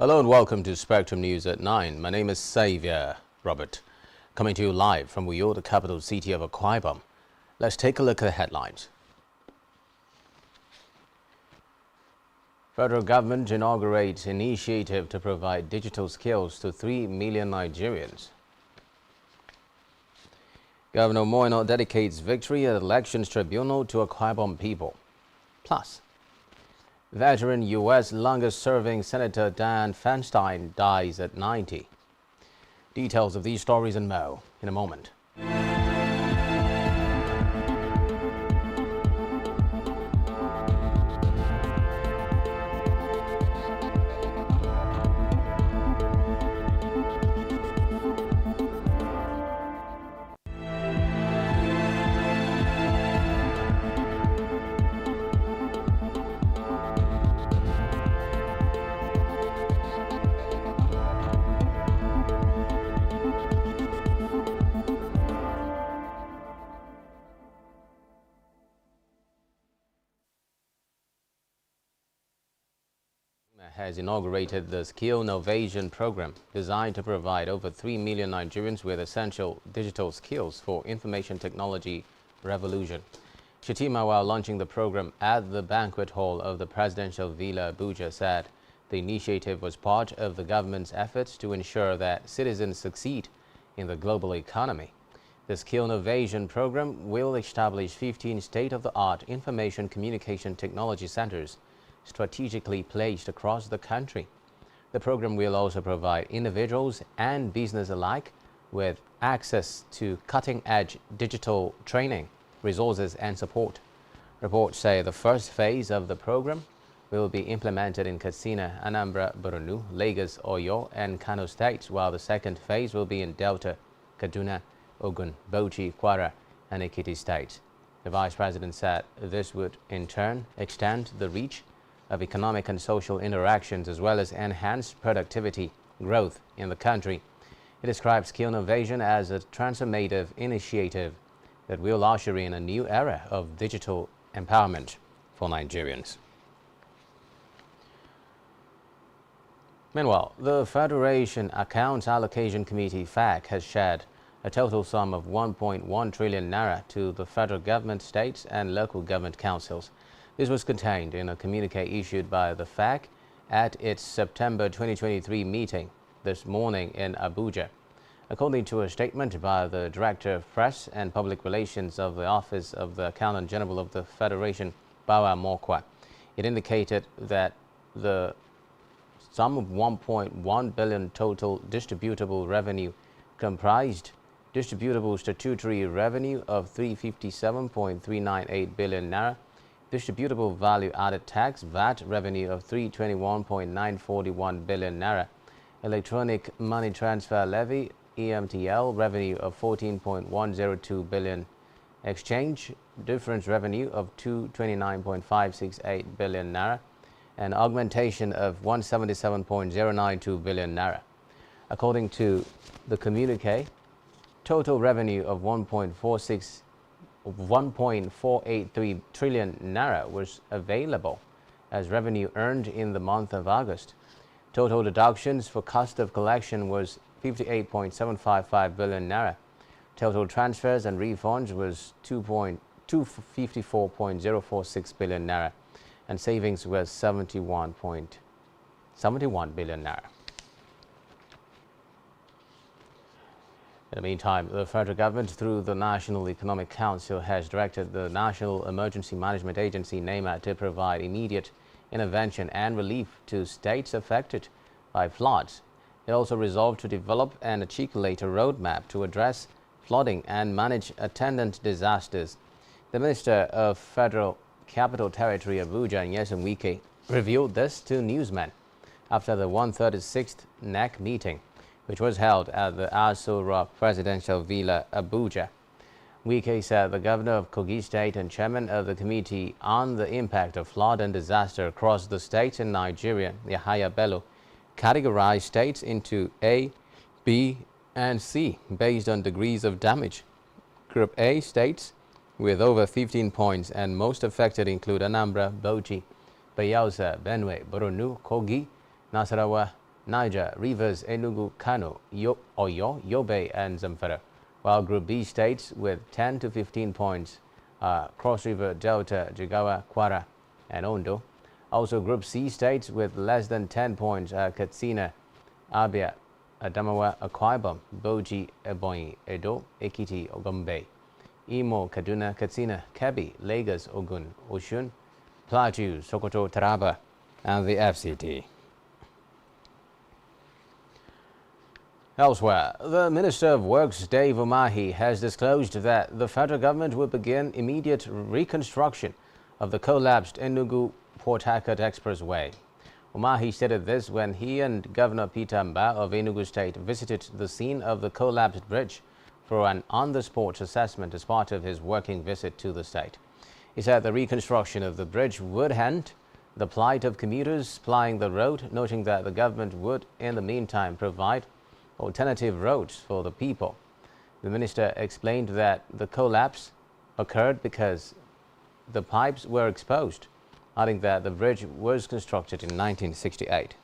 Hello and welcome to Spectrum News at 9. My name is Xavier Robert, coming to you live from Uyo, the capital city of Akwa Ibom. Let's take a look at the headlines. Federal government inaugurates initiative to provide digital skills to 3 million Nigerians. Governor Moino dedicates victory at Elections Tribunal to Akwa Ibom people. Plus, veteran U.S. longest-serving Senator Dan Feinstein dies at 90. Details of these stories and more in a moment. Has inaugurated the Skill Innovation Program designed to provide over 3 million Nigerians with essential digital skills for information technology revolution. Shatima, while launching the program at the banquet hall of the Presidential Villa Abuja, said the initiative was part of the government's efforts to ensure that citizens succeed in the global economy. The Skill Innovation Program will establish 15 state-of-the-art information communication technology centers strategically placed across the country. The program will also provide individuals and business alike with access to cutting-edge digital training, resources and support. Reports say the first phase of the program will be implemented in Katsina, Anambra, Borno, Lagos, Oyo and Kano states, while the second phase will be in Delta, Kaduna, Ogun, Bauchi, Kwara and Ekiti states. The Vice President said this would in turn extend the reach of economic and social interactions as well as enhance productivity growth in the country. It describes skill innovation as a transformative initiative that will usher in a new era of digital empowerment for Nigerians. Meanwhile, the Federation Accounts Allocation Committee (FAC) has shared a total sum of 1.1 trillion naira to the federal government, states and local government councils. This was contained in a communique issued by the FAC at its September 2023 meeting this morning in Abuja. According to a statement by the Director of Press and Public Relations of the Office of the Accountant General of the Federation, Bawa Mokwa, it indicated that the sum of 1.1 billion total distributable revenue comprised distributable statutory revenue of 357.398 billion naira, distributable value-added tax (VAT) revenue of 321.941 billion naira, electronic money transfer levy (EMTL) revenue of 14.102 billion, exchange difference revenue of 229.568 billion naira, and augmentation of 177.092 billion naira. According to the communique, total revenue of 1.483 trillion naira was available as revenue earned in the month of August. Total deductions for cost of collection was 58.755 billion naira. Total transfers and refunds was 254.046 billion naira, and savings was 71.71 billion naira. In the meantime, the federal government, through the National Economic Council, has directed the National Emergency Management Agency (NEMA) to provide immediate intervention and relief to states affected by floods. It also resolved to develop and articulate a roadmap to address flooding and manage attendant disasters. The Minister of Federal Capital Territory Abuja, Nyesom Wike, revealed this to newsmen after the 136th NEC meeting, which was held at the Aso Rock Presidential Villa, Abuja. Wike said the governor of Kogi State and chairman of the Committee on the Impact of Flood and Disaster across the states in Nigeria, Yahaya Bello, categorized states into A, B, and C based on degrees of damage. Group A states with over 15 points and most affected include Anambra, Bauchi, Bayelsa, Benue, Borno, Kogi, Nasarawa, Niger, Rivers, Enugu, Kano, Oyo, Yobe, and Zamfara, while Group B states with 10 to 15 points are Cross River, Delta, Jigawa, Kwara, and Ondo. Also, Group C states with less than 10 points are Katsina, Abia, Adamawa, Akwa Ibom, Boji, Ebonyi, Edo, Ekiti, Gombe, Imo, Kaduna, Katsina, Kebbi, Lagos, Ogun, Oshun, Plateau, Sokoto, Taraba, and the FCT. Elsewhere, the Minister of Works, Dave Umahi, has disclosed that the federal government will begin immediate reconstruction of the collapsed Enugu-Port Harcourt Expressway. Umahi stated this when he and Governor Peter Mba of Enugu State visited the scene of the collapsed bridge for an on-the-spot assessment as part of his working visit to the state. He said the reconstruction of the bridge would end the plight of commuters plying the road, noting that the government would, in the meantime, provide alternative roads for the people. The minister explained that the collapse occurred because the pipes were exposed, adding that the bridge was constructed in 1968.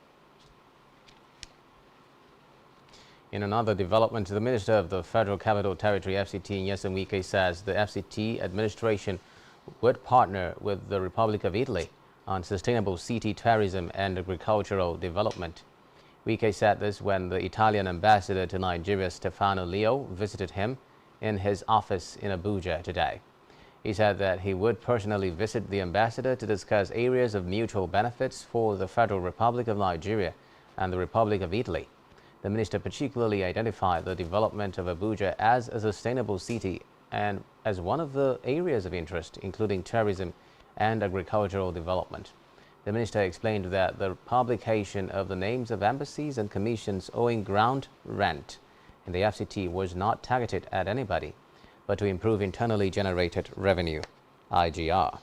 In another development, the Minister of the Federal Capital Territory FCT, Nyesom Wike, says the FCT administration would partner with the Republic of Italy on sustainable city tourism and agricultural development. Wike said this when the Italian ambassador to Nigeria, Stefano Leo, visited him in his office in Abuja today. He said that he would personally visit the ambassador to discuss areas of mutual benefits for the Federal Republic of Nigeria and the Republic of Italy. The minister particularly identified the development of Abuja as a sustainable city and as one of the areas of interest, including tourism and agricultural development. The minister explained that the publication of the names of embassies and commissions owing ground rent in the FCT was not targeted at anybody, but to improve internally generated revenue, IGR.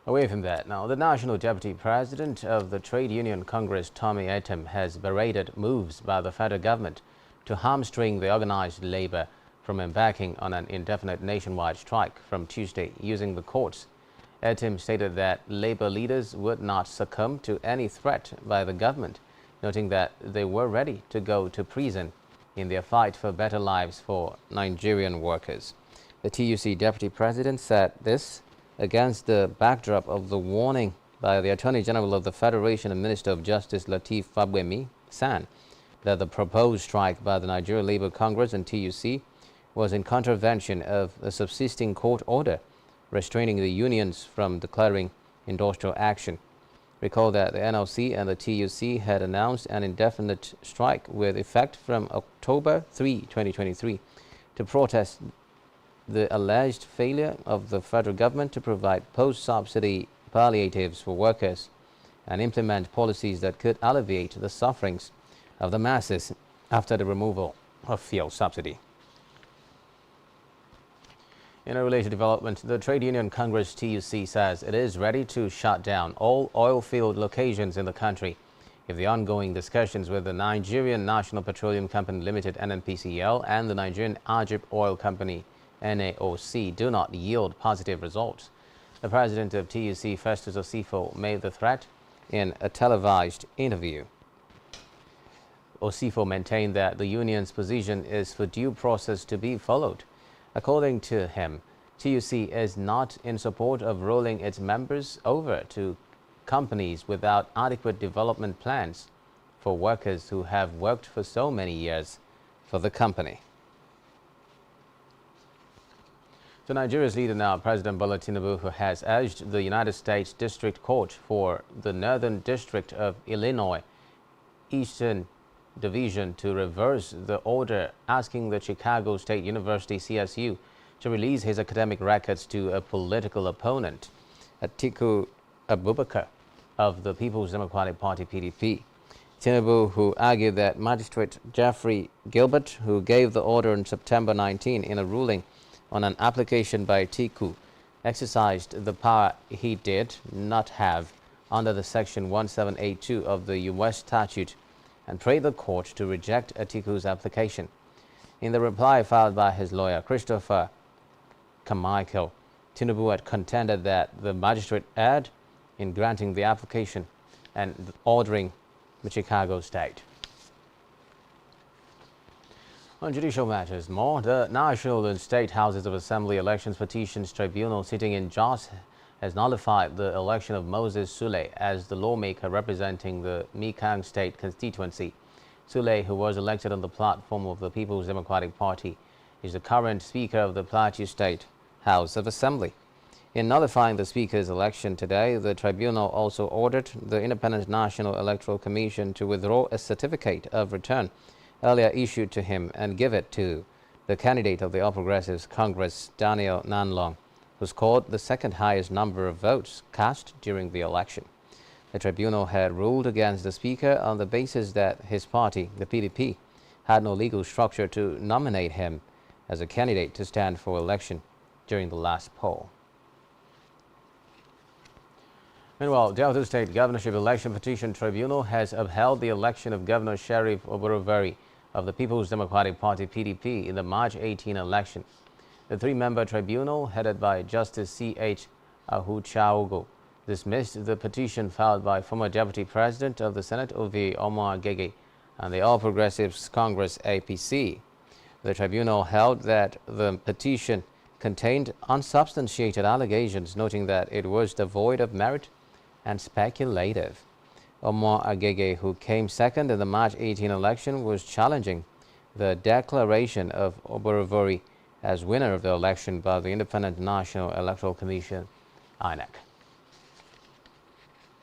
Away from that, now, the National Deputy President of the Trade Union Congress, Tommy Etem, has berated moves by the federal government to hamstring the organized labor from embarking on an indefinite nationwide strike from Tuesday using the courts. Etem stated that labor leaders would not succumb to any threat by the government, noting that they were ready to go to prison in their fight for better lives for Nigerian workers. The TUC Deputy President said this against the backdrop of the warning by the Attorney General of the Federation and Minister of Justice Lateef Fagbemi San that the proposed strike by the Nigeria Labour Congress and TUC was in contravention of a subsisting court order restraining the unions from declaring industrial action. Recall that the NLC and the TUC had announced an indefinite strike with effect from October 3, 2023 to protest the alleged failure of the federal government to provide post-subsidy palliatives for workers and implement policies that could alleviate the sufferings of the masses after the removal of fuel subsidy. In a related development, the Trade Union Congress TUC says it is ready to shut down all oil field locations in the country if the ongoing discussions with the Nigerian National Petroleum Company Limited (NNPCL) and the Nigerian Ajib Oil Company (NAOC) do not yield positive results. The president of TUC, Festus Osifo, made the threat in a televised interview. Osifo maintained that the union's position is for due process to be followed. According to him, TUC is not in support of rolling its members over to companies without adequate development plans for workers who have worked for so many years for the company. So Nigeria's leader now, President Bola Tinubu, who has urged the United States District Court for the Northern District of Illinois Eastern Division to reverse the order asking the Chicago State University CSU to release his academic records to a political opponent, Atiku Abubakar of the People's Democratic Party (PDP). Tinubu, who argued that Magistrate Jeffrey Gilbert, who gave the order on September 19 in a ruling on an application by Atiku, exercised the power he did not have under the Section 1782 of the U.S. statute and prayed the court to reject Atiku's application. In the reply filed by his lawyer, Christopher Carmichael, Tinubu had contended that the magistrate erred in granting the application, and ordering the Chicago state. On judicial matters, more, the National and State Houses of Assembly Elections Petitions Tribunal sitting in Jos has nullified the election of Moses Sule as the lawmaker representing the Mekong State constituency. Sule, who was elected on the platform of the People's Democratic Party, is the current Speaker of the Plateau State House of Assembly. In nullifying the Speaker's election today, the tribunal also ordered the Independent National Electoral Commission to withdraw a certificate of return earlier issued to him and give it to the candidate of the All Progressives Congress, Daniel Nanlong, who scored the second highest number of votes cast during the election. The tribunal had ruled against the Speaker on the basis that his party, the PDP, had no legal structure to nominate him as a candidate to stand for election during the last poll. Meanwhile, Delta State Governorship Election Petition Tribunal has upheld the election of Governor Sheriff Oborevwori of the People's Democratic Party (PDP) in the March 18 election. The three-member tribunal, headed by Justice C.H. Ahuchaogo, dismissed the petition filed by former Deputy President of the Senate Ovi Omar Agege and the All Progressives Congress (APC). The tribunal held that the petition contained unsubstantiated allegations, noting that it was devoid of merit and speculative. Omar Agege, who came second in the March 18 election, was challenging the declaration of Oborevwori as winner of the election by the Independent National Electoral Commission, INEC.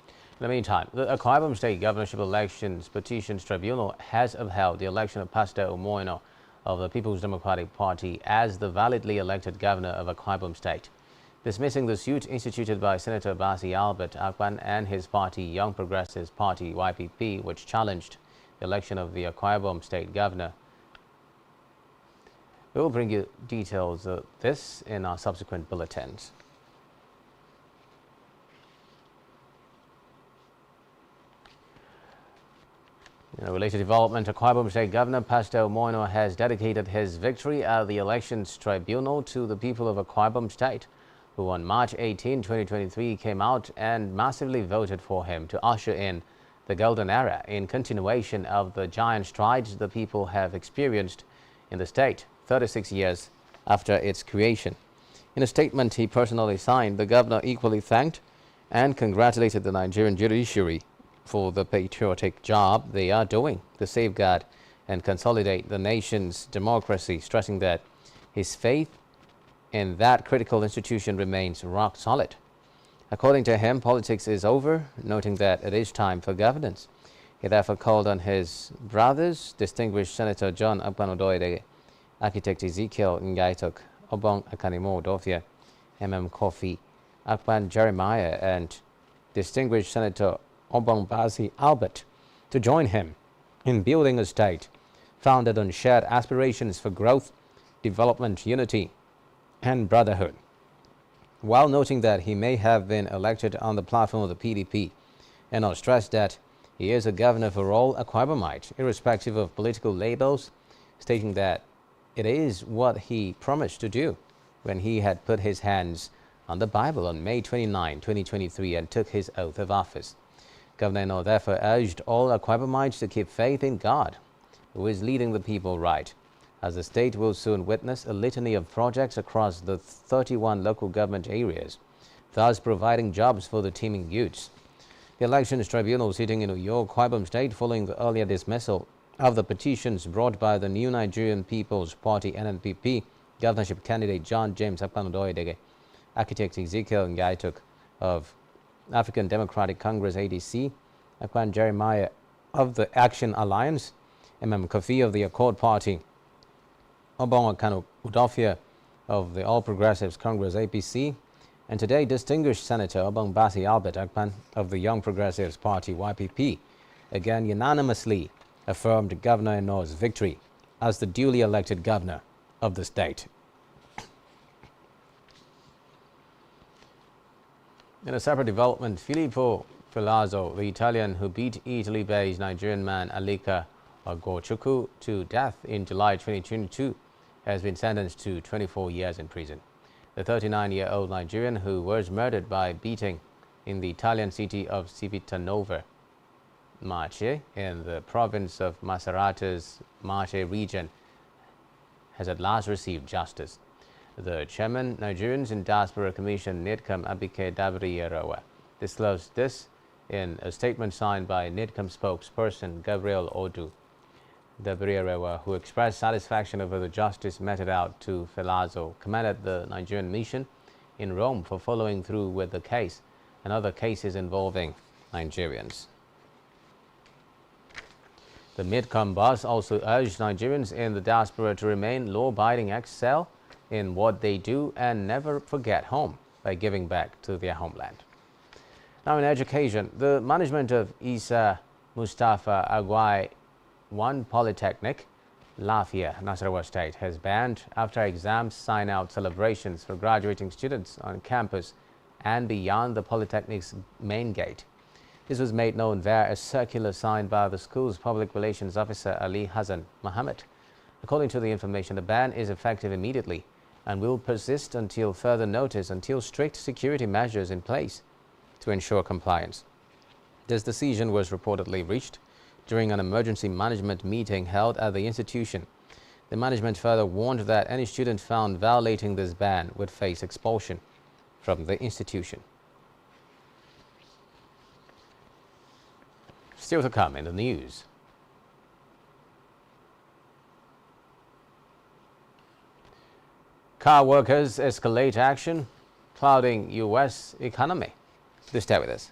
In the meantime, the Akwa Ibom State Governorship Elections Petitions Tribunal has upheld the election of Pastor Omoino of the People's Democratic Party as the validly elected governor of Akwa Ibom State, dismissing the suit instituted by Senator Basi Albert Akpan and his party, Young Progressives Party (YPP), which challenged the election of the Akwa Ibom State Governor. We will bring you details of this in our subsequent bulletins. In a related development, Akwa Ibom State Governor Pastor Omoino has dedicated his victory at the Elections Tribunal to the people of Akwa Ibom State, who on March 18, 2023 came out and massively voted for him to usher in the golden era in continuation of the giant strides the people have experienced in the state 36 years after its creation. In a statement he personally signed, the governor equally thanked and congratulated the Nigerian judiciary for the patriotic job they are doing to safeguard and consolidate the nation's democracy, stressing that his faith in that critical institution remains rock solid. According to him, politics is over, noting that it is time for governance. He therefore called on his brothers, distinguished Senator John Akpan-Odoyede, Architect Ezekiel Ngaitok, Obong Akanimo Odofia, Kofi Akpan Jeremiah, and distinguished Senator Obong Basi Albert to join him in building a state founded on shared aspirations for growth, development, unity, and brotherhood. While noting that he may have been elected on the platform of the PDP, and stressed that he is a governor for all Akwa Ibomites, irrespective of political labels, stating that it is what he promised to do when he had put his hands on the Bible on May 29, 2023 and took his oath of office. Governor Eno therefore urged all Akwa Ibomites to keep faith in God, who is leading the people right, as the state will soon witness a litany of projects across the 31 local government areas, thus providing jobs for the teeming youths. The Elections Tribunal sitting in Uyo, Akwa Ibom State, following the earlier dismissal of the petitions brought by the New Nigerian People's Party (NNPP) governorship candidate John James Akpan-Odoyede, Architect Ezekiel Ngaitok of African Democratic Congress (ADC), Akpan Jeremiah of the Action Alliance, Kofi of the Accord Party, Obong Akanimo-Odofia of the All Progressives Congress (APC), and today distinguished Senator Obong Basi Albert Akpan of the Young Progressives Party (YPP) again unanimously affirmed Governor Eno's victory as the duly elected governor of the state. In a separate development, Filippo Filazzo, the Italian who beat Italy-based Nigerian man Alika Ogochukwu to death in July 2022, has been sentenced to 24 years in prison. The 39-year-old Nigerian, who was murdered by beating in the Italian city of Civitanova, Marche in the province of Masarate's Marche region has at last received justice. The chairman, Nigerians in Diaspora Commission, NIDCOM Abike Dabiri-Yerowa, disclosed this in a statement signed by NIDCOM spokesperson Gabriel Odu. Dabiri-Yerowa, who expressed satisfaction over the justice meted out to Felazzo, commended the Nigerian mission in Rome for following through with the case and other cases involving Nigerians. The NIDCOM boss also urged Nigerians in the diaspora to remain law-abiding, excel in what they do, and never forget home by giving back to their homeland. Now, in education, the management of Isa Mustafa Agwai One Polytechnic, Lafia, Nasarawa State, has banned after exams sign-out celebrations for graduating students on campus and beyond the Polytechnic's main gate. This was made known via a circular signed by the school's public relations officer Ali Hassan Mohammed. According to the information, the ban is effective immediately and will persist until further notice, until strict security measures in place to ensure compliance. This decision was reportedly reached during an emergency management meeting held at the institution. The management further warned that any student found violating this ban would face expulsion from the institution. Still to come in the news. Car workers escalate action, clouding U.S. economy. Do stay with us.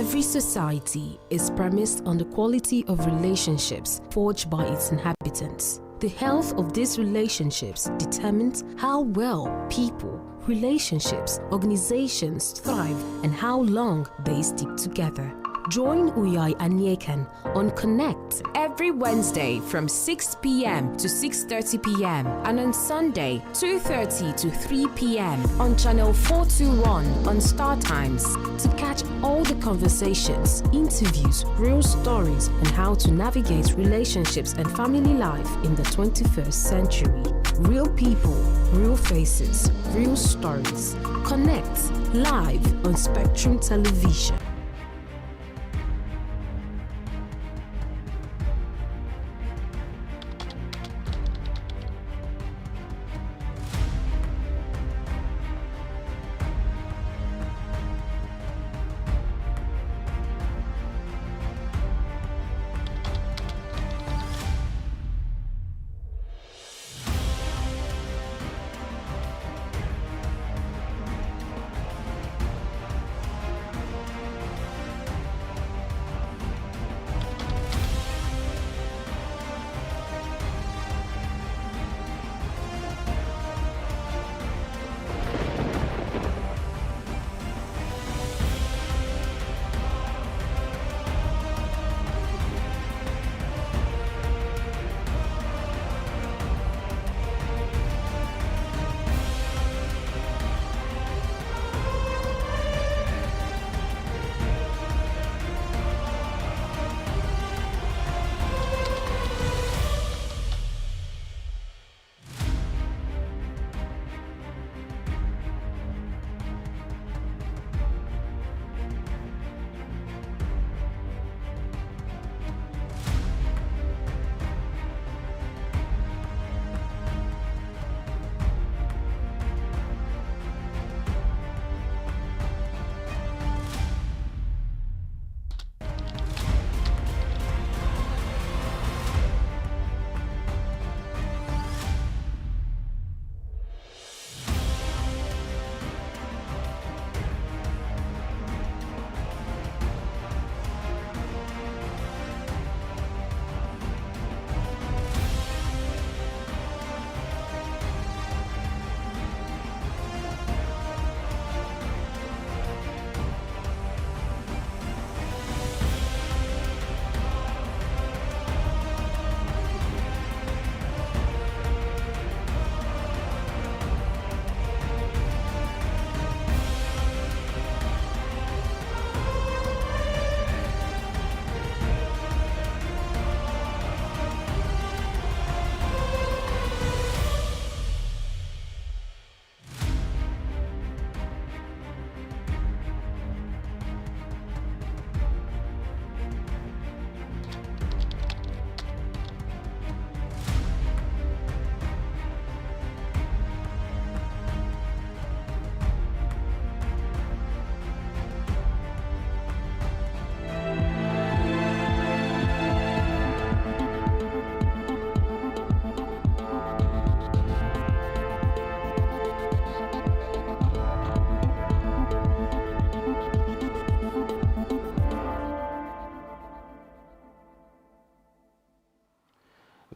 Every society is premised on the quality of relationships forged by its inhabitants. The health of these relationships determines how well people, relationships, organizations thrive and how long they stick together. Join Uyai Anyekan on Connect every Wednesday from 6 p.m. to 6:30 p.m. and on Sunday 2:30 to 3 p.m. on Channel 421 on Star Times to catch all the conversations, interviews, real stories and how to navigate relationships and family life in the 21st century. Real people, real faces, real stories. Connect live on Spectrum Television.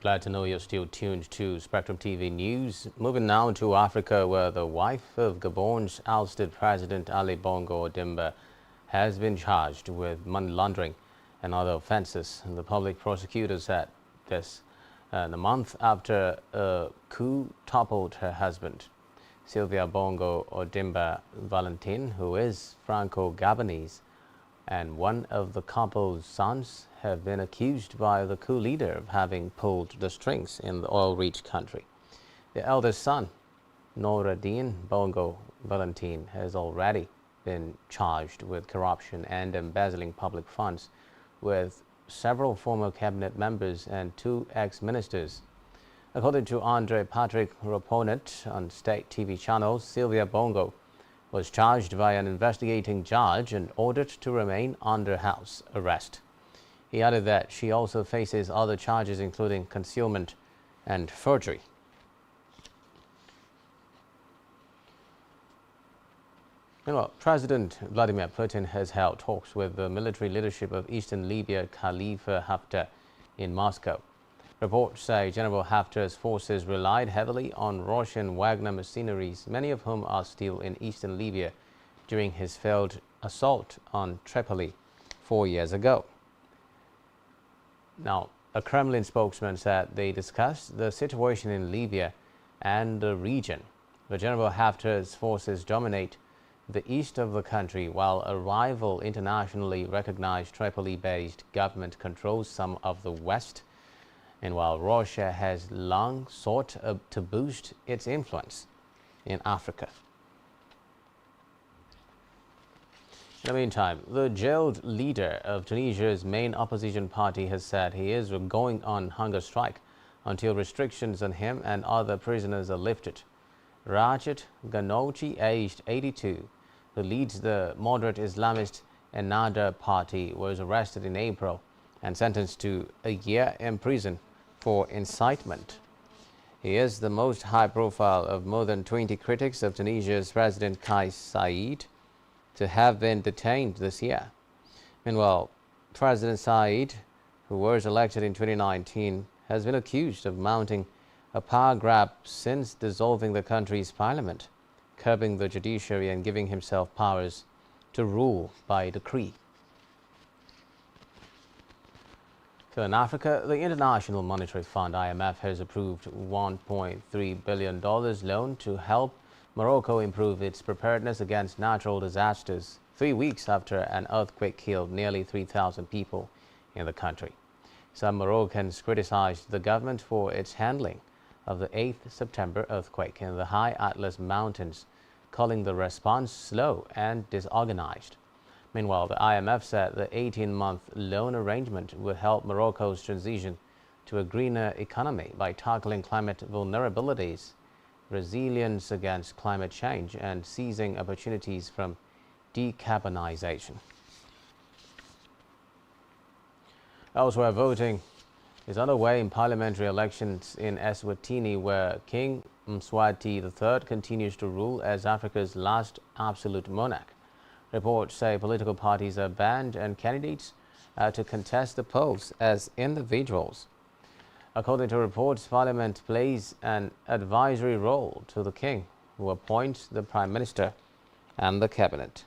Glad to know you're still tuned to Spectrum TV News. Moving now to Africa, where the wife of Gabon's ousted President Ali Bongo Ondimba has been charged with money laundering and other offences. The public prosecutor said this the month after a coup toppled her husband. Sylvia Bongo Ondimba Valentin, who is Franco-Gabonese, and one of the couple's sons have been accused by the coup leader of having pulled the strings in the oil-rich country. The eldest son, Noureddin Bongo Valentin, has already been charged with corruption and embezzling public funds, with several former cabinet members and 2 ex-ministers. According to Andre Patrick Raponet on State TV Channel, Sylvia Bongo was charged by an investigating judge and ordered to remain under house arrest. He added that she also faces other charges including concealment and forgery. Meanwhile, President Vladimir Putin has held talks with the military leadership of Eastern Libya Khalifa Haftar in Moscow. Reports say General Haftar's forces relied heavily on Russian Wagner mercenaries, many of whom are still in eastern Libya, during his failed assault on Tripoli 4 years ago. Now, a Kremlin spokesman said they discussed the situation in Libya and the region. The General Haftar's forces dominate the east of the country, while a rival internationally recognized Tripoli-based government controls some of the west. And while Russia has long sought to boost its influence in Africa. In the meantime, the jailed leader of Tunisia's main opposition party has said he is going on hunger strike until restrictions on him and other prisoners are lifted. Rachet Ghannouchi, aged 82, who leads the moderate Islamist Ennahda party, was arrested in April and sentenced to a year in prison for incitement. He is the most high-profile of more than 20 critics of Tunisia's President Kais Saied to have been detained this year. Meanwhile, President Saied, who was elected in 2019, has been accused of mounting a power grab since dissolving the country's parliament, curbing the judiciary and giving himself powers to rule by decree. So in Africa, the International Monetary Fund (IMF) has approved $1.3 billion loan to help Morocco improve its preparedness against natural disasters 3 weeks after an earthquake killed nearly 3,000 people in the country. Some Moroccans criticized the government for its handling of the 8th September earthquake in the High Atlas Mountains, calling the response slow and disorganized. Meanwhile, the IMF said the 18-month loan arrangement would help Morocco's transition to a greener economy by tackling climate vulnerabilities, resilience against climate change, and seizing opportunities from decarbonization. Elsewhere, voting is underway in parliamentary elections in Eswatini, where King Mswati III continues to rule as Africa's last absolute monarch. Reports say political parties are banned and candidates to contest the polls as individuals. According to reports, Parliament plays an advisory role to the king, who appoints the Prime Minister and the cabinet.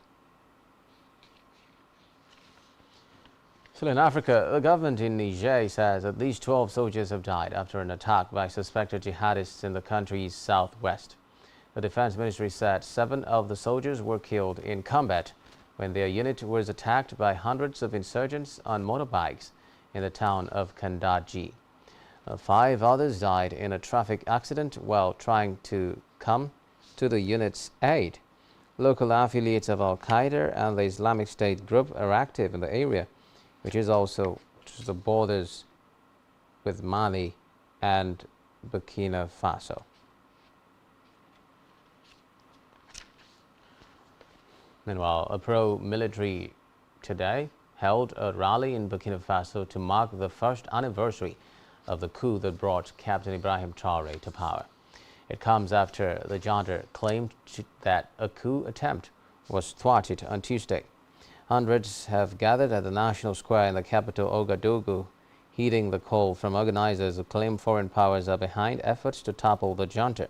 Still in Africa, the government in Niger says at least 12 soldiers have died after an attack by suspected jihadists in the country's southwest. The Defense Ministry said 7 of the soldiers were killed in combat when their unit was attacked by hundreds of insurgents on motorbikes in the town of Kandaji. 5 others died in a traffic accident while trying to come to the unit's aid. Local affiliates of Al-Qaeda and the Islamic State group are active in the area, which is the borders with Mali and Burkina Faso. Meanwhile, a pro-military today held a rally in Burkina Faso to mark the first anniversary of the coup that brought Captain Ibrahim Traoré to power. It comes after the junta claimed that a coup attempt was thwarted on Tuesday. Hundreds have gathered at the National Square in the capital Ouagadougou, heeding the call from organizers who claim foreign powers are behind efforts to topple the junta.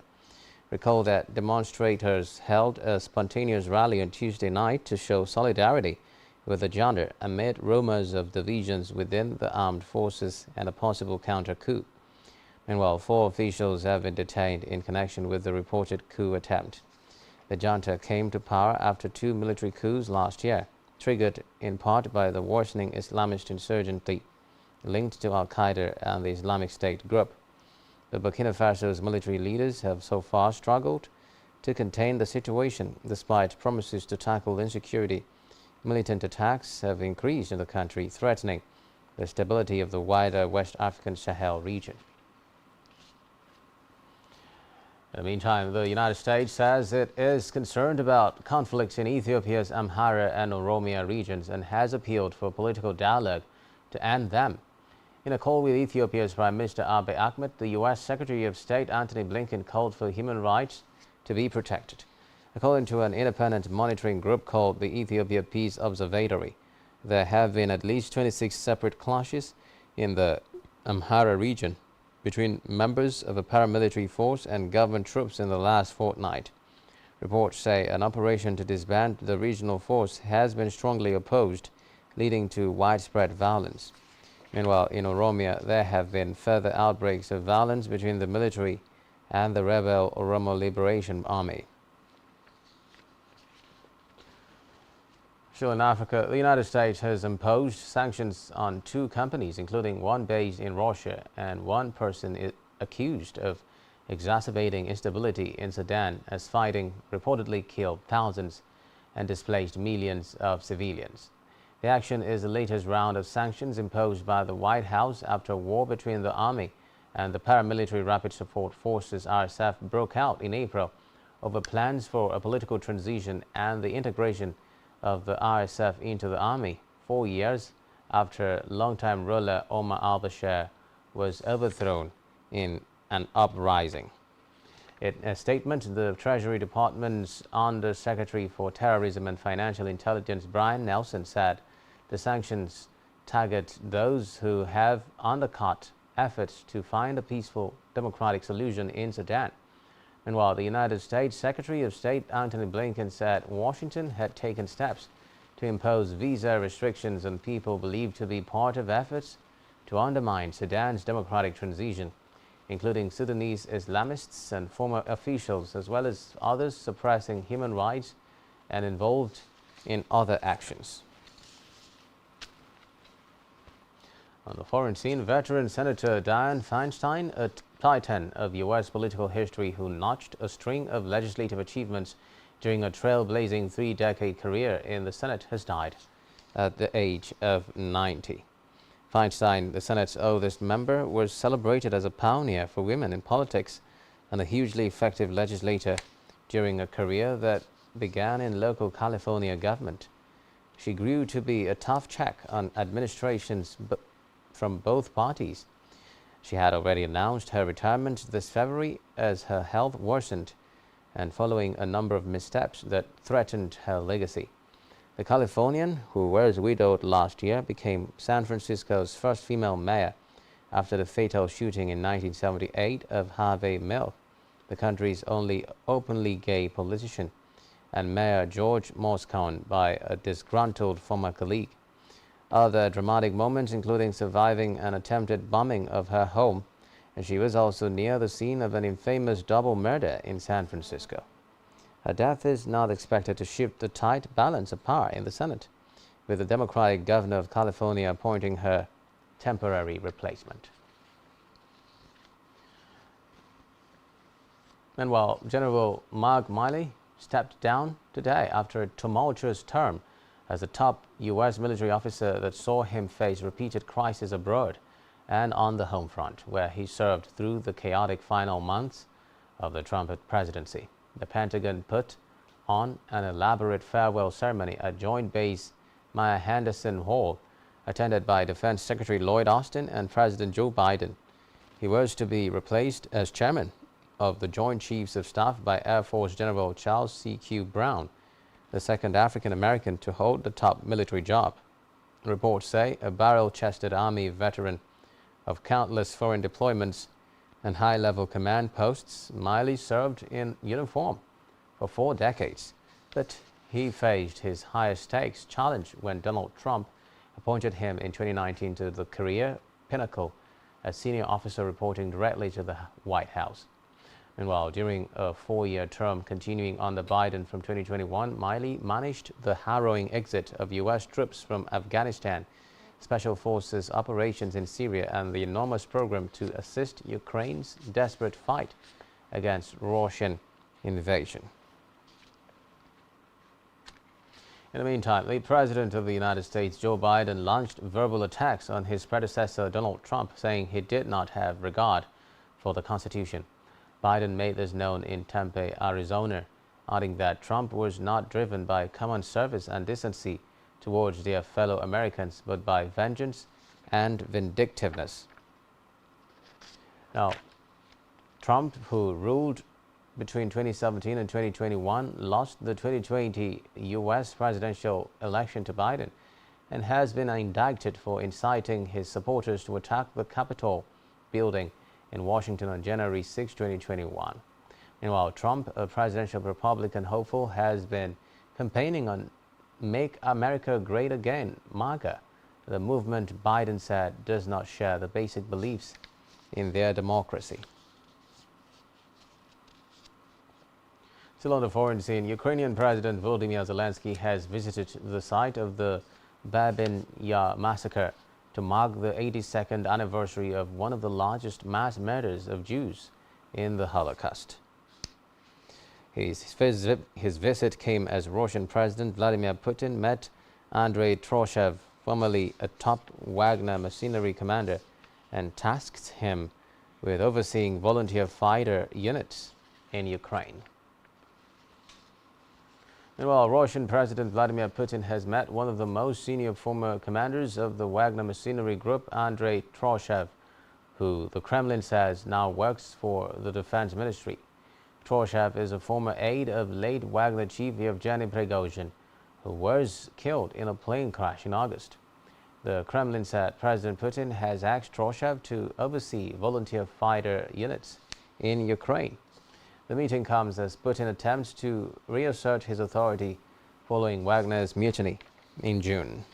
Recall that demonstrators held a spontaneous rally on Tuesday night to show solidarity with the junta amid rumors of divisions within the armed forces and a possible counter-coup. Meanwhile, 4 officials have been detained in connection with the reported coup attempt. The junta came to power after 2 military coups last year, triggered in part by the worsening Islamist insurgency linked to Al-Qaeda and the Islamic State group. The Burkina Faso's military leaders have so far struggled to contain the situation despite promises to tackle insecurity. Militant attacks have increased in the country, threatening the stability of the wider West African Sahel region. In the meantime, the United States says it is concerned about conflicts in Ethiopia's Amhara and Oromia regions and has appealed for political dialogue to end them. In a call with Ethiopia's Prime Minister Abiy Ahmed, the U.S. Secretary of State Antony Blinken called for human rights to be protected. According to an independent monitoring group called the Ethiopia Peace Observatory, there have been at least 26 separate clashes in the Amhara region between members of a paramilitary force and government troops in the last fortnight. Reports say an operation to disband the regional force has been strongly opposed, leading to widespread violence. Meanwhile, in Oromia, there have been further outbreaks of violence between the military and the rebel Oromo Liberation Army. Still in Africa, the United States has imposed sanctions on 2 companies, including one based in Russia and one person accused of exacerbating instability in Sudan, as fighting reportedly killed thousands and displaced millions of civilians. The action is the latest round of sanctions imposed by the White House after a war between the army and the paramilitary Rapid Support Forces (RSF) broke out in April over plans for a political transition and the integration of the RSF into the army 4 years after longtime ruler Omar al-Bashir was overthrown in an uprising. In a statement, the Treasury Department's Under-Secretary for Terrorism and Financial Intelligence, Brian Nelson, said the sanctions target those who have undercut efforts to find a peaceful democratic solution in Sudan. Meanwhile, the United States Secretary of State Antony Blinken said Washington had taken steps to impose visa restrictions on people believed to be part of efforts to undermine Sudan's democratic transition, including Sudanese Islamists and former officials, as well as others suppressing human rights and involved in other actions. On the foreign scene, veteran Senator Dianne Feinstein, a titan of U.S. political history who notched a string of legislative achievements during a trailblazing 3-decade career in the Senate, has died at the age of 90. Feinstein, the Senate's oldest member, was celebrated as a pioneer for women in politics and a hugely effective legislator during a career that began in local California government. She grew to be a tough check on administrations from both parties. She had already announced her retirement this February as her health worsened and following a number of missteps that threatened her legacy. The Californian, who was widowed last year, became San Francisco's first female mayor after the fatal shooting in 1978 of Harvey Milk, the country's only openly gay politician, and Mayor George Moscone by a disgruntled former colleague. Other dramatic moments including surviving an attempted bombing of her home, and she was also near the scene of an infamous double murder in San Francisco. Her death is not expected to shift the tight balance of power in the Senate, with the Democratic governor of California appointing her temporary replacement. Meanwhile, General Mark Milley stepped down today after a tumultuous term as a top U.S. military officer that saw him face repeated crises abroad and on the home front, where he served through the chaotic final months of the Trump presidency. The Pentagon put on an elaborate farewell ceremony at Joint Base Maya Henderson Hall, attended by Defense Secretary Lloyd Austin and President Joe Biden. He was to be replaced as chairman of the Joint Chiefs of Staff by Air Force General Charles C.Q. Brown, the second African-American to hold the top military job. Reports say a barrel-chested Army veteran of countless foreign deployments and high-level command posts, Milley served in uniform for 4 decades, but he faced his highest-stakes challenge when Donald Trump appointed him in 2019 to the career pinnacle as senior officer reporting directly to the White House. Meanwhile, during a 4-year term continuing under Biden from 2021, Milley managed the harrowing exit of U.S. troops from Afghanistan, Special Forces operations in Syria, and the enormous program to assist Ukraine's desperate fight against Russian invasion. In the meantime, the President of the United States, Joe Biden, launched verbal attacks on his predecessor, Donald Trump, saying he did not have regard for the Constitution. Biden made this known in Tempe, Arizona, adding that Trump was not driven by common service and decency towards their fellow Americans, but by vengeance and vindictiveness. Now, Trump, who ruled between 2017 and 2021, lost the 2020 U.S. presidential election to Biden and has been indicted for inciting his supporters to attack the Capitol building in Washington on January 6, 2021. Meanwhile, Trump, a presidential Republican hopeful, has been campaigning on Make America Great Again, MAGA, the movement Biden said does not share the basic beliefs in their democracy. Still on the foreign scene, Ukrainian President Volodymyr Zelensky has visited the site of the Babin Yar massacre to mark the 82nd anniversary of one of the largest mass murders of Jews in the Holocaust. His visit came as Russian President Vladimir Putin met Andrei Troshev, formerly a top Wagner mercenary commander, and tasked him with overseeing volunteer fighter units in Ukraine. Meanwhile, Russian President Vladimir Putin has met one of the most senior former commanders of the Wagner mercenary group, Andrei Troshev, who the Kremlin says now works for the defense ministry. Troshev is a former aide of late Wagner chief Yevgeny Prigozhin, who was killed in a plane crash in August. The Kremlin said President Putin has asked Troshev to oversee volunteer fighter units in Ukraine. The meeting comes as Putin attempts to reassert his authority following Wagner's mutiny in June.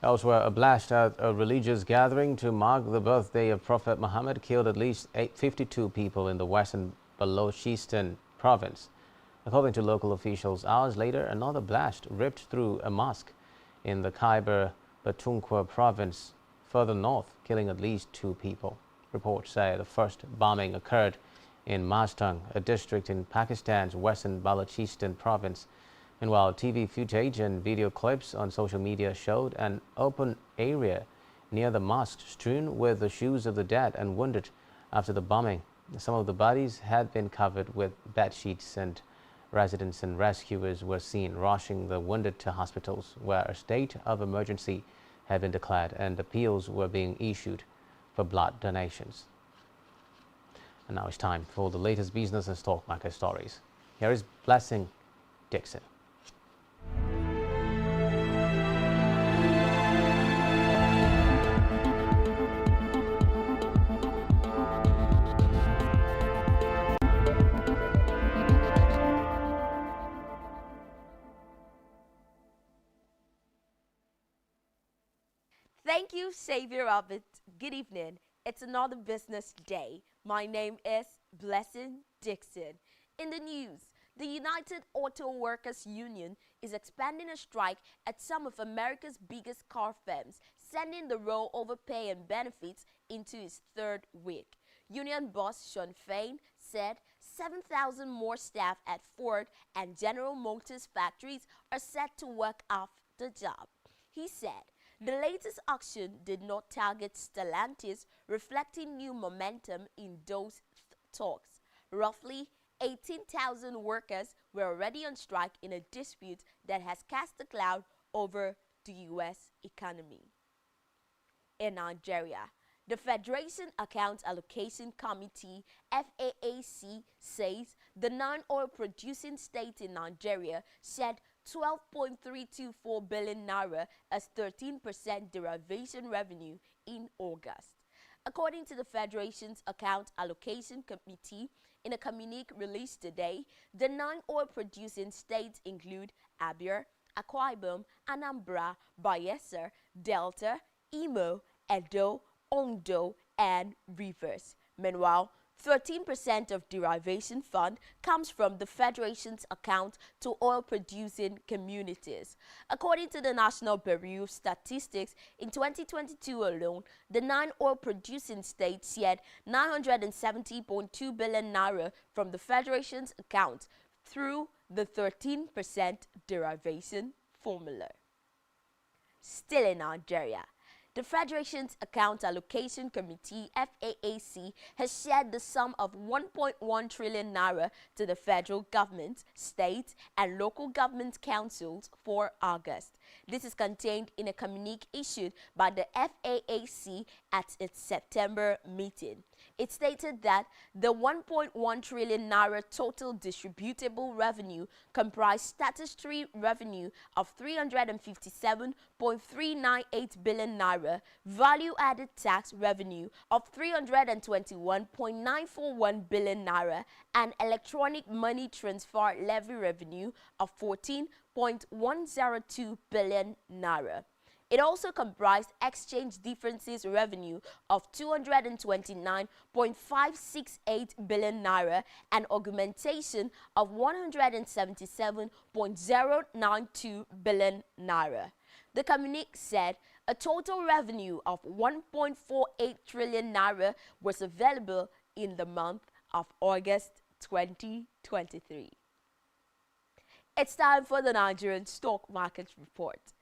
Elsewhere, a blast at a religious gathering to mark the birthday of Prophet Muhammad killed at least 52 people in the western Balochistan province. According to local officials, hours later, another blast ripped through a mosque in the Khyber Pakhtunkhwa province further north, killing at least 2 people. Reports say the first bombing occurred in Mastung, a district in Pakistan's western Balochistan province. Meanwhile, TV footage and video clips on social media showed an open area near the mosque strewn with the shoes of the dead and wounded after the bombing. Some of the bodies had been covered with bed sheets, and residents and rescuers were seen rushing the wounded to hospitals, where a state of emergency had been declared and appeals were being issued for blood donations. And now it's time for the latest business and stock market stories. Here is Blessing Dixon. Thank you, Xavier Robert. Good evening. It's another business day. My name is Blessing Dixon. In the news, the United Auto Workers Union is expanding a strike at some of America's biggest car firms, sending the rollover pay and benefits into its 3rd week. Union boss Sean Fain said 7,000 more staff at Ford and General Motors factories are set to work off the job. He said the latest auction did not target Stellantis, reflecting new momentum in those talks. Roughly 18,000 workers were already on strike in a dispute that has cast a cloud over the U.S. economy. In Nigeria, the Federation Account Allocation Committee (FAAC) says the non-oil producing state in Nigeria shed 12.324 billion naira as 13% derivation revenue in August. According to the Federation's Account Allocation Committee, in a communique released today, the non-oil producing states include Abia, Akwa Ibom, Anambra, Bayelsa, Delta, Imo, Edo, Ondo, and Rivers. Meanwhile, 13% of derivation fund comes from the Federation's account to oil-producing communities. According to the National Bureau of Statistics, in 2022 alone, the non-oil producing states shared 970.2 billion naira from the Federation's account through the 13% derivation formula. Still in Nigeria, the Federation's Account Allocation Committee (FAAC) has shared the sum of 1.1 trillion naira to the federal government, state, and local government councils for August. This is contained in a communique issued by the FAAC at its September meeting. It stated that the 1.1 trillion naira total distributable revenue comprised statutory revenue of 357.398 billion naira, value-added tax revenue of 321.941 billion naira, and electronic money transfer levy revenue of 14.102 billion naira. It also comprised exchange differences revenue of 229.568 billion naira and augmentation of 177.092 billion naira. The communique said a total revenue of 1.48 trillion naira was available in the month of August 2023. It's time for the Nigerian stock market report.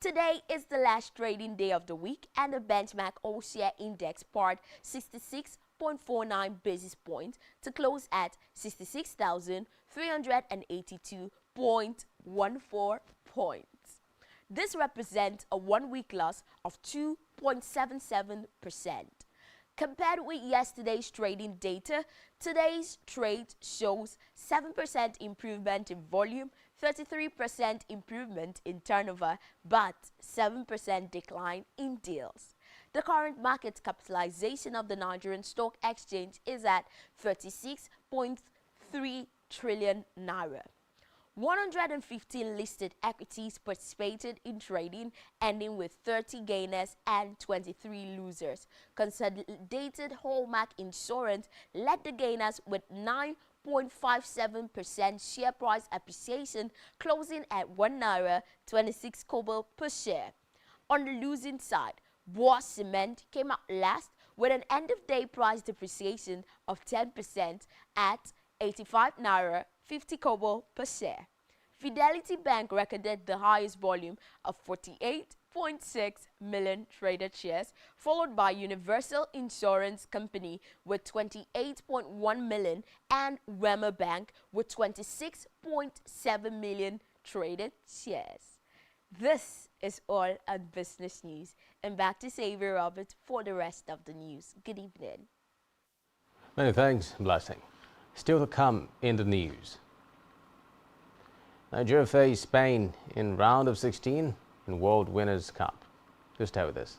Today is the last trading day of the week, and the benchmark all-share index pared 66.49 basis points to close at 66,382.14 points. This represents a one-week loss of 2.77%. Compared with yesterday's trading data, today's trade shows 7% improvement in volume, 33% improvement in turnover, but 7% decline in deals. The current market capitalization of the Nigerian Stock Exchange is at 36.3 trillion naira. 115 listed equities participated in trading, ending with 30 gainers and 23 losers. Consolidated Hallmark Insurance led the gainers with 9.57% share price appreciation, closing at 1 naira 26 kobo per share. On the losing side, Bois Cement came out last with an end-of-day price depreciation of 10% at 85 naira 50 kobo per share. Fidelity Bank recorded the highest volume of 48.6 million traded shares, followed by Universal Insurance Company with 28.1 million and Wema Bank with 26.7 million traded shares. This is all on business news, and back to Xavier Roberts for the rest of the news. Good evening. Many thanks, Blessing. Still to come in the news. Nigeria faced Spain in round of 16 in World Winners' Cup. Just stay with us.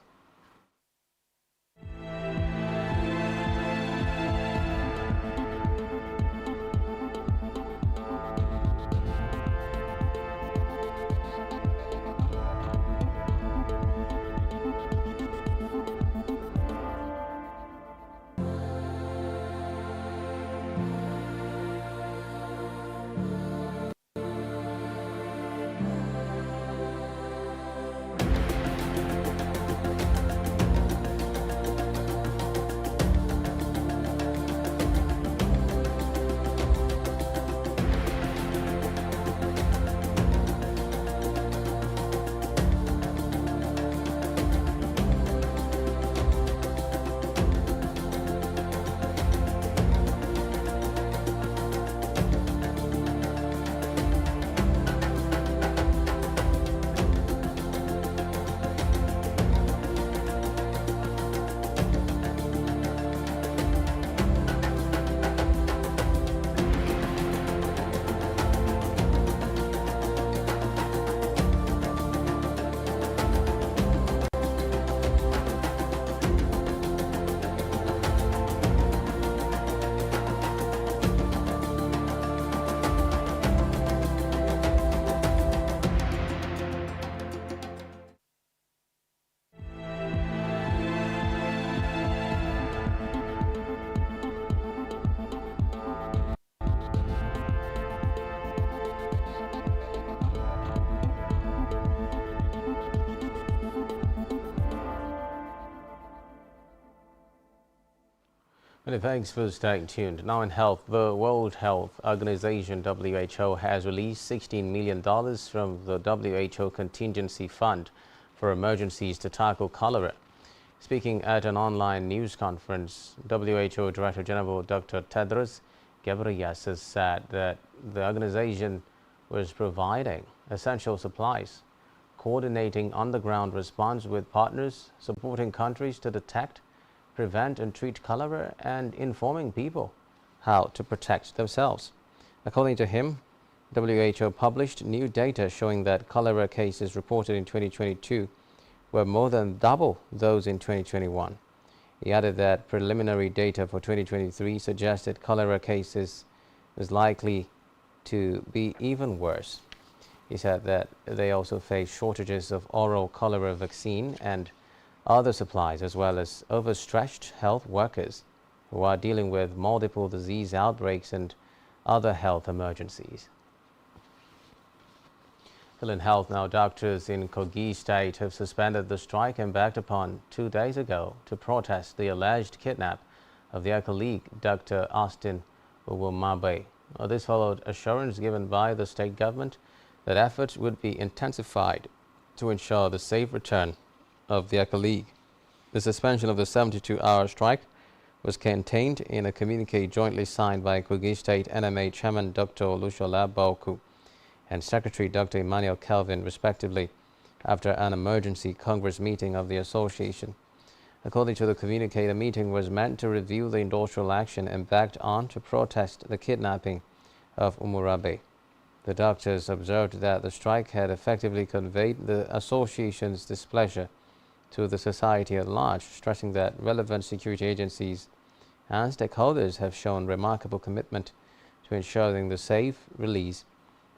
Many thanks for staying tuned. Now in health, the World Health Organization WHO has released $16 million from the WHO Contingency Fund for emergencies to tackle cholera. Speaking at an online news conference, WHO Director General Dr. Tedros Ghebreyesus said that the organization was providing essential supplies, coordinating on-the-ground response with partners, supporting countries to detect, prevent and treat cholera and informing people how to protect themselves. According to him, WHO published new data showing that cholera cases reported in 2022 were more than double those in 2021. He added that preliminary data for 2023 suggested cholera cases is likely to be even worse. He said that they also face shortages of oral cholera vaccine and other supplies, as well as overstretched health workers who are dealing with multiple disease outbreaks and other health emergencies. Still in health now, doctors in Kogi State have suspended the strike embarked upon 2 days ago to protest the alleged kidnap of their colleague, Dr. Austin Uwumabe. This followed assurance given by the state government that efforts would be intensified to ensure the safe return of their colleague. The suspension of the 72-hour strike was contained in a communique jointly signed by Kogi State NMA Chairman Dr. Olushola Bawku and Secretary Dr. Emmanuel Kelvin, respectively, after an emergency Congress meeting of the association. According to the communique, the meeting was meant to review the industrial action embarked on to protest the kidnapping of Umurabe. The doctors observed that the strike had effectively conveyed the association's displeasure to the society at large, stressing that relevant security agencies and stakeholders have shown remarkable commitment to ensuring the safe release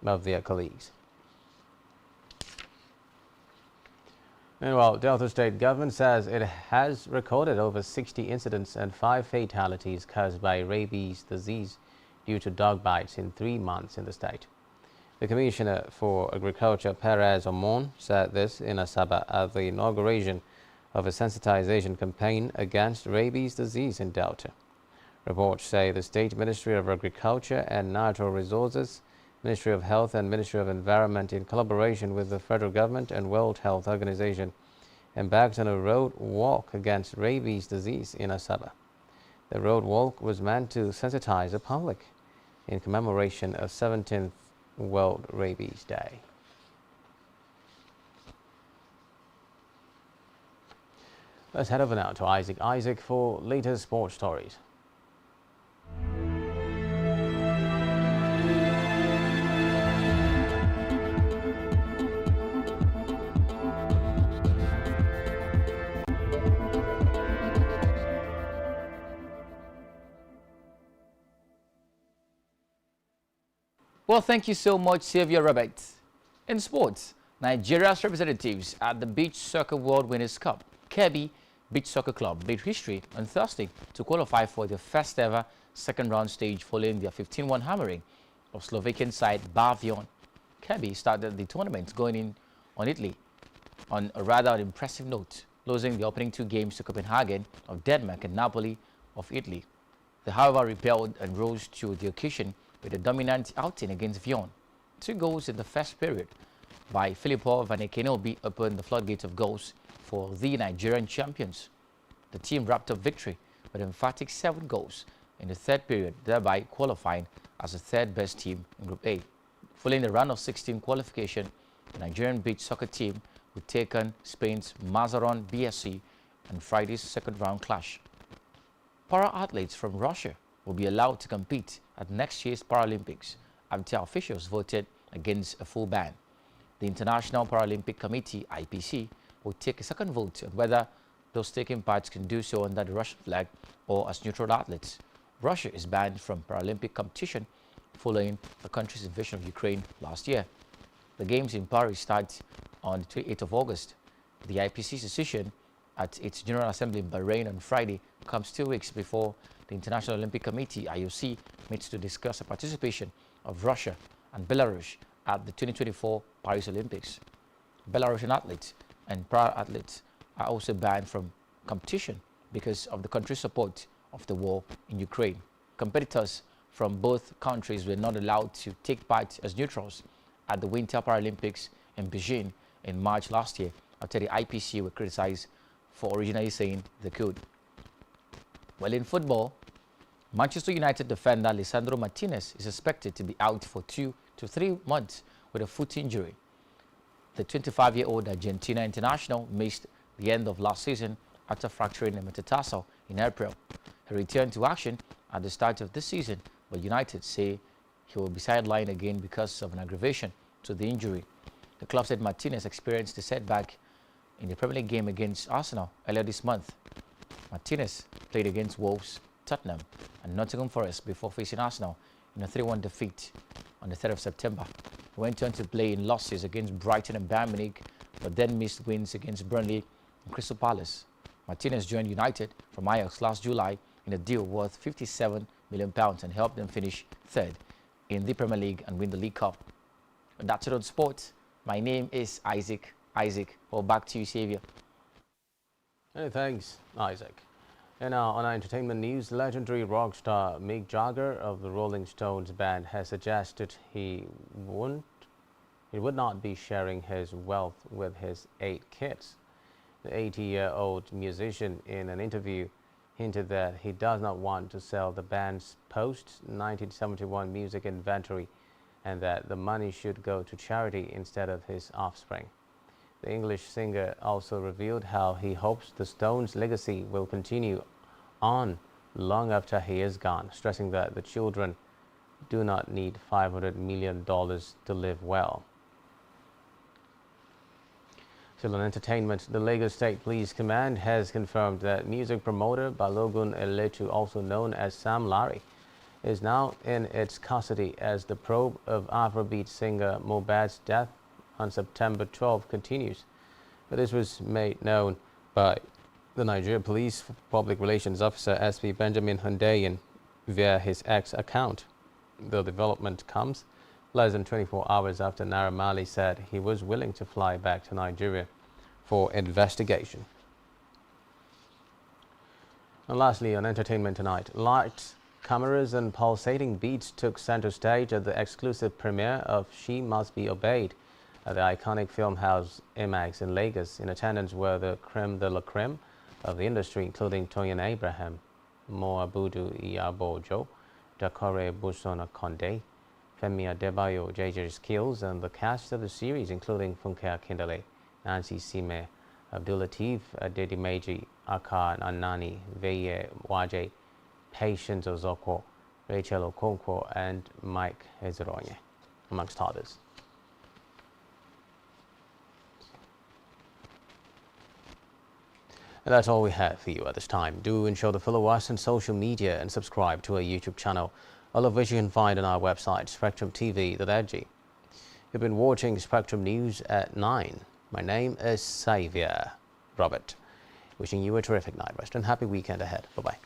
of their colleagues. Meanwhile, Delta State government says it has recorded over 60 incidents and 5 fatalities caused by rabies disease due to dog bites in 3 months in the state. The Commissioner for Agriculture, Perez Omon, said this in Asaba at the inauguration of a sensitization campaign against rabies disease in Delta. Reports say the State Ministry of Agriculture and Natural Resources, Ministry of Health and Ministry of Environment, in collaboration with the federal government and World Health Organization, embarked on a road walk against rabies disease in Asaba. The road walk was meant to sensitize the public in commemoration of 17th World Rabies Day. Let's head over now to Isaac for latest sports stories. Well, thank you so much, Xavier Robert. In sports, Nigeria's representatives at the Beach Soccer World Winners' Cup, Kebbi Beach Soccer Club, made history on Thursday to qualify for the first ever second round stage following their 15-1 hammering of Slovakian side Bavion. Kebbi started the tournament going in on Italy on a rather impressive note, losing the opening 2 games to Copenhagen of Denmark and Napoli of Italy. They, however, repelled and rose to the occasion with a dominant outing against Vion. 2 goals in the first period by Filippo Vanekenobi opened the floodgates of goals for the Nigerian champions. The team wrapped up victory with emphatic 7 goals in the third period, thereby qualifying as the third best team in Group A. Following the round of 16 qualification, the Nigerian beach soccer team would take on Spain's Mazaron BSC in Friday's second round clash. Para-athletes from Russia will be allowed to compete at next year's Paralympics after officials voted against a full ban. The International Paralympic Committee, IPC, will take a second vote on whether those taking part can do so under the Russian flag or as neutral athletes. Russia is banned from Paralympic competition following the country's invasion of Ukraine last year. The Games in Paris start on the 28th of August. The IPC's decision at its General Assembly in Bahrain on Friday comes 2 weeks before the International Olympic Committee, IOC, meets to discuss the participation of Russia and Belarus at the 2024 Paris Olympics. Belarusian athletes and para-athletes are also banned from competition because of the country's support of the war in Ukraine. Competitors from both countries were not allowed to take part as neutrals at the Winter Paralympics in Beijing in March last year, after the IPC were criticized for originally saying they could. Well, in football, Manchester United defender Lisandro Martinez is expected to be out for 2 to 3 months with a foot injury. The 25-year-old Argentina international missed the end of last season after fracturing a metatarsal in April. He returned to action at the start of this season, but United say he will be sidelined again because of an aggravation to the injury. The club said Martinez experienced a setback in the Premier League game against Arsenal earlier this month. Martinez played against Wolves, Tottenham and Nottingham Forest before facing Arsenal in a 3-1 defeat on the 3rd of September. He went on to play in losses against Brighton and Bayern Munich, but then missed wins against Burnley and Crystal Palace. Martinez joined United from Ajax last July in a deal worth £57 million and helped them finish 3rd in the Premier League and win the League Cup. And that's it on sports. My name is Isaac. Well, back to you, Xavier. Hey, thanks, Isaac. And now on our entertainment news, legendary rock star Mick Jagger of the Rolling Stones band has suggested he would not be sharing his wealth with his 8 kids. The 80-year-old musician in an interview hinted that he does not want to sell the band's post-1971 music inventory and that the money should go to charity instead of his offspring. The English singer also revealed how he hopes the Stones' legacy will continue on long after he is gone, stressing that the children do not need $500 million to live well. Still on entertainment, the Lagos State Police Command has confirmed that music promoter Balogun Eletu, also known as Sam Larry, is now in its custody as the probe of Afrobeat singer Mohbad's death on September 12 continues. But this was made known by the Nigeria Police Public Relations Officer SP Benjamin Hundeyin via his X account. The development comes less than 24 hours after Naira Marley said he was willing to fly back to Nigeria for investigation. And lastly, on entertainment tonight, lights, cameras and pulsating beats took center stage at the exclusive premiere of She Must Be Obeyed at the iconic film house IMAX in Lagos. In attendance were the creme de la creme of the industry, including Toyin Abraham, Mo Abudu Iyabojo, Dakore Busona Konde, Femi Adebayo, JJ Skills, and the cast of the series, including Funke Akindele, Nancy Sime, Abdulateef Adedimeji, Aka Anani, Veye Waje, Patience Ozoko, Rachel Okonkwo, and Mike Ezeronye, amongst others. And that's all we have for you at this time. Do ensure to follow us on social media and subscribe to our YouTube channel, all of which you can find on our website, Spectrum TV.ng. You've been watching Spectrum News at 9. My name is Xavier Robert. Wishing you a terrific night rest and happy weekend ahead. Bye-bye.